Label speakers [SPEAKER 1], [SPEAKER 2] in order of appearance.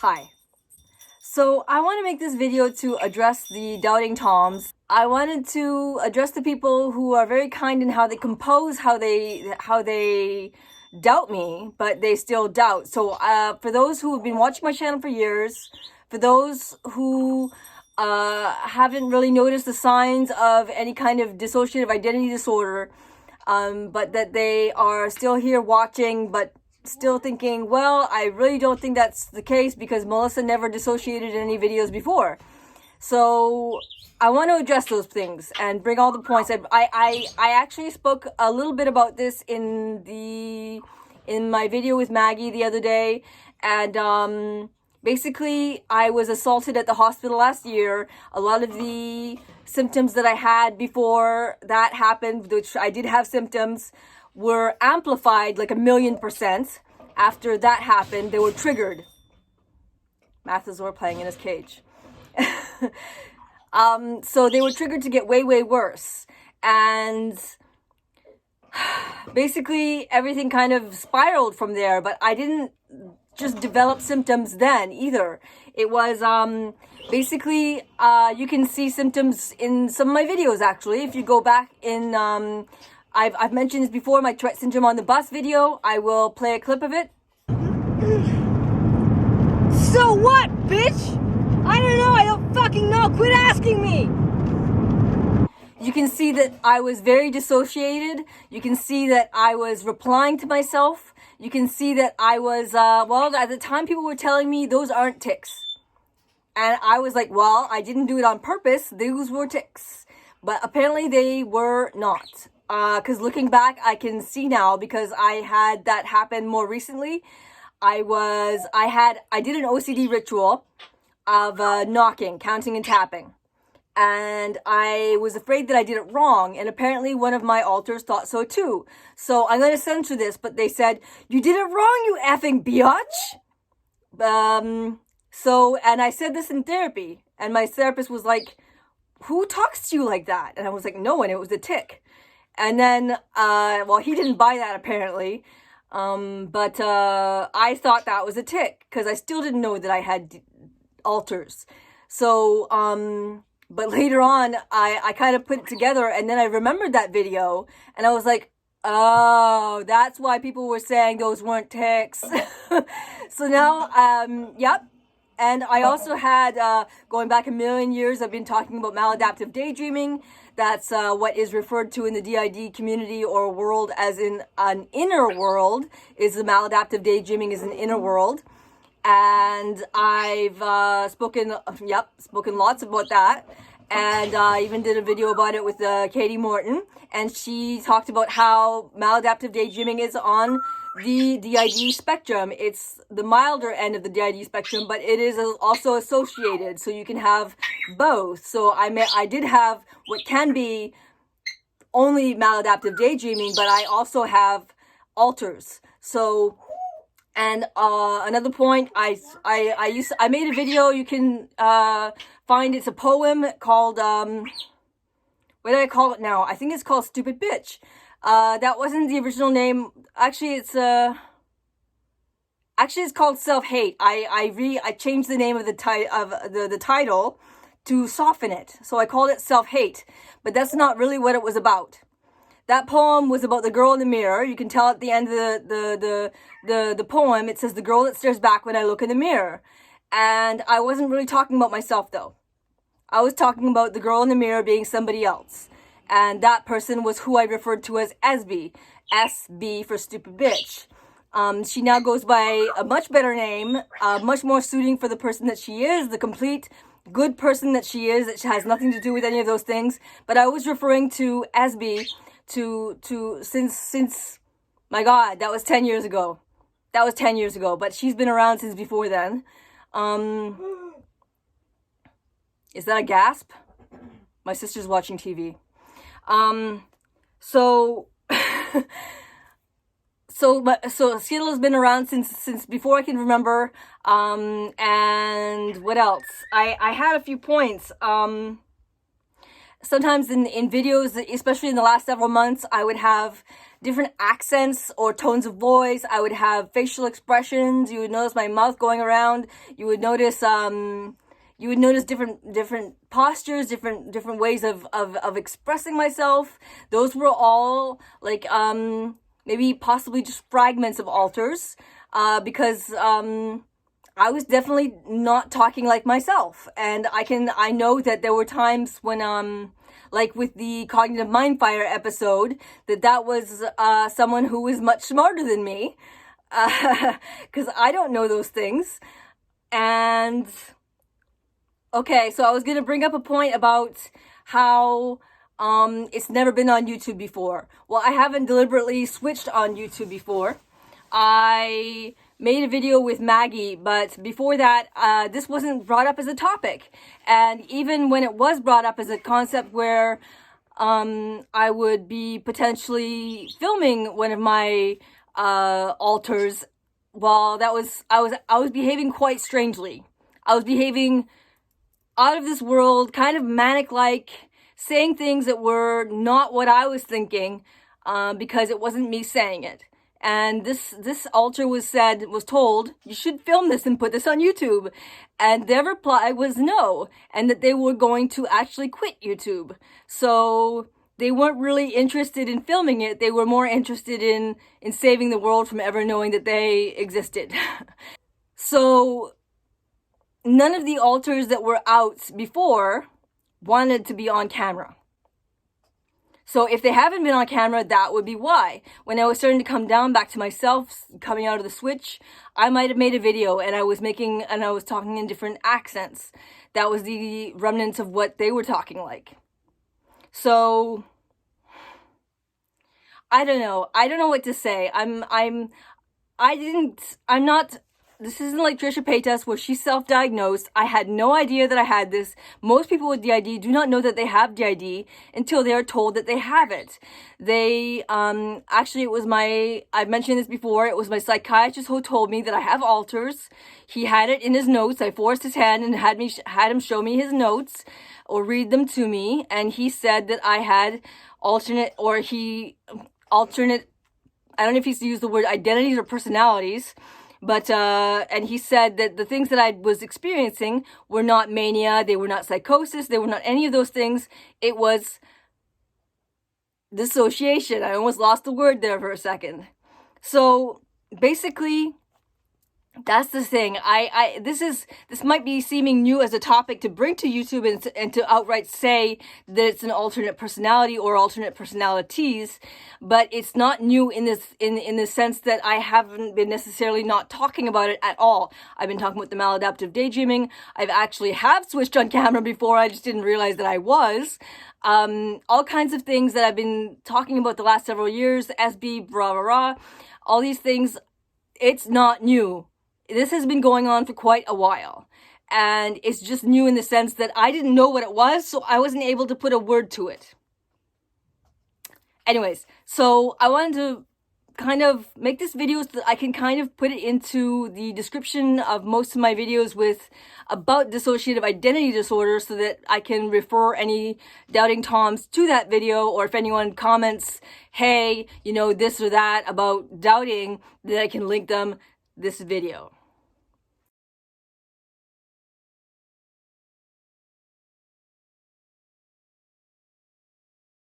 [SPEAKER 1] Hi. So I want to make this video to address the doubting Toms. I wanted to address the people who are very kind in how they compose, how they doubt me, but they still doubt. So for those who have been watching my channel for years, for those who haven't really noticed the signs of any kind of dissociative identity disorder, but that they are still here watching, but still thinking, well, I really don't think that's the case because Melissa never dissociated in any videos before. So I want to address those things and bring all the points. I actually spoke a little bit about this in my video with Maggie the other day, and basically I was assaulted at the hospital last year. A lot of the symptoms that I had before that happened, which I did have symptoms, were amplified like 1,000,000%. After that happened, they were triggered. Mathazor playing in his cage. So they were triggered to get way, way worse. And basically everything kind of spiraled from there, but I didn't just develop symptoms then either. It was basically you can see symptoms in some of my videos actually. If you go back in I've mentioned this before, my Tourette syndrome on the bus video. I will play a clip of it.
[SPEAKER 2] So what, bitch? I don't know, I don't fucking know, quit asking me!
[SPEAKER 1] You can see that I was very dissociated. You can see that I was replying to myself. You can see that I was, well, at the time people were telling me those aren't tics. And I was like, well, I didn't do it on purpose. Those were tics. But apparently they were not. Because looking back, I can see now because I had that happen more recently. I did an OCD ritual of knocking, counting and tapping. And I was afraid that I did it wrong. And apparently one of my alters thought so too. So I'm going to censor this, but they said, you did it wrong, you effing biatch. And I said this in therapy. And my therapist was like, who talks to you like that? And I was like, no one, it was a tic. And then, well, he didn't buy that apparently, but I thought that was a tic because I still didn't know that I had alters. So, but later on, I kind of put it together, and then I remembered that video, and I was like, oh, that's why people were saying those weren't tics. So now, yep. And I also had, going back 1,000,000 years, I've been talking about maladaptive daydreaming. That's what is referred to in the DID community or world as in an inner world, is the maladaptive daydreaming is an inner world. And I've spoken lots about that. And I even did a video about it with Katie Morton. And she talked about how maladaptive daydreaming is on the DID spectrum. It's the milder end of the DID spectrum, but it is also associated, so you can have both. So I did have what can be only maladaptive daydreaming, but I also have alters. So, and another point, I made a video. You can find, it's a poem called what do I call it now? I think it's called Stupid Bitch. That wasn't the original name. Actually, it's called Self-Hate. I changed the name of the title to soften it. So I called it Self-Hate, but that's not really what it was about. That poem was about the girl in the mirror. You can tell at the end of the poem, it says the girl that stares back when I look in the mirror. And I wasn't really talking about myself though. I was talking about the girl in the mirror being somebody else. And that person was who I referred to as SB. SB for stupid bitch. She now goes by a much better name, much more suiting for the person that she is, the complete good person that she is, that she has nothing to do with any of those things. But I was referring to SB since, my God, that was 10 years ago. That was 10 years ago, but she's been around since before then. Is that a gasp? My sister's watching TV. So Skittle has been around since before I can remember. And what else? I had a few points. sometimes in videos, especially in the last several months, I would have different accents or tones of voice. I would have facial expressions. You would notice my mouth going around. You would notice different postures, different ways of expressing myself. Those were all like maybe possibly just fragments of alters, because I was definitely not talking like myself. And I know that there were times when like with the cognitive mind fire episode, that was someone who was much smarter than me, because I don't know those things. And okay, so I was going to bring up a point about how it's never been on YouTube before. Well, I haven't deliberately switched on YouTube before. I made a video with Maggie, but before that, this wasn't brought up as a topic. And even when it was brought up as a concept where I would be potentially filming one of my alters, well, I was behaving quite strangely. I was behaving out of this world, kind of manic-like, saying things that were not what I was thinking, because it wasn't me saying it. And this alter was told, you should film this and put this on YouTube. And their reply was no, and that they were going to actually quit YouTube. So they weren't really interested in filming it. They were more interested in saving the world from ever knowing that they existed. So none of the alters that were out before wanted to be on camera. So if they haven't been on camera, that would be why. When I was starting to come down back to myself, coming out of the switch, I might have made a video and I was talking in different accents. That was the remnants of what they were talking like. So I don't know. I don't know what to say. This isn't like Trisha Paytas where she's self-diagnosed. I had no idea that I had this. Most people with DID do not know that they have DID until they are told that they have it. Actually it was I've mentioned this before, it was my psychiatrist who told me that I have alters. He had it in his notes. I forced his hand and had him show me his notes or read them to me. And he said that I had alternate, I don't know if he's used the word identities or personalities. But, and he said that the things that I was experiencing were not mania, they were not psychosis, they were not any of those things. It was dissociation. I almost lost the word there for a second. So basically, that's the thing. This might be seeming new as a topic to bring to YouTube and to outright say that it's an alternate personality or alternate personalities, but it's not new in the sense that I haven't been necessarily not talking about it at all. I've been talking about the maladaptive daydreaming. I've actually have switched on camera before. I just didn't realize that I was. All kinds of things that I've been talking about the last several years, SB, rah, rah, rah, all these things, it's not new. This has been going on for quite a while, and it's just new in the sense that I didn't know what it was, so I wasn't able to put a word to it. Anyways, so I wanted to kind of make this video so that I can kind of put it into the description of most of my videos about dissociative identity disorder, so that I can refer any doubting Toms to that video, or if anyone comments, hey, this or that about doubting, that I can link them this video.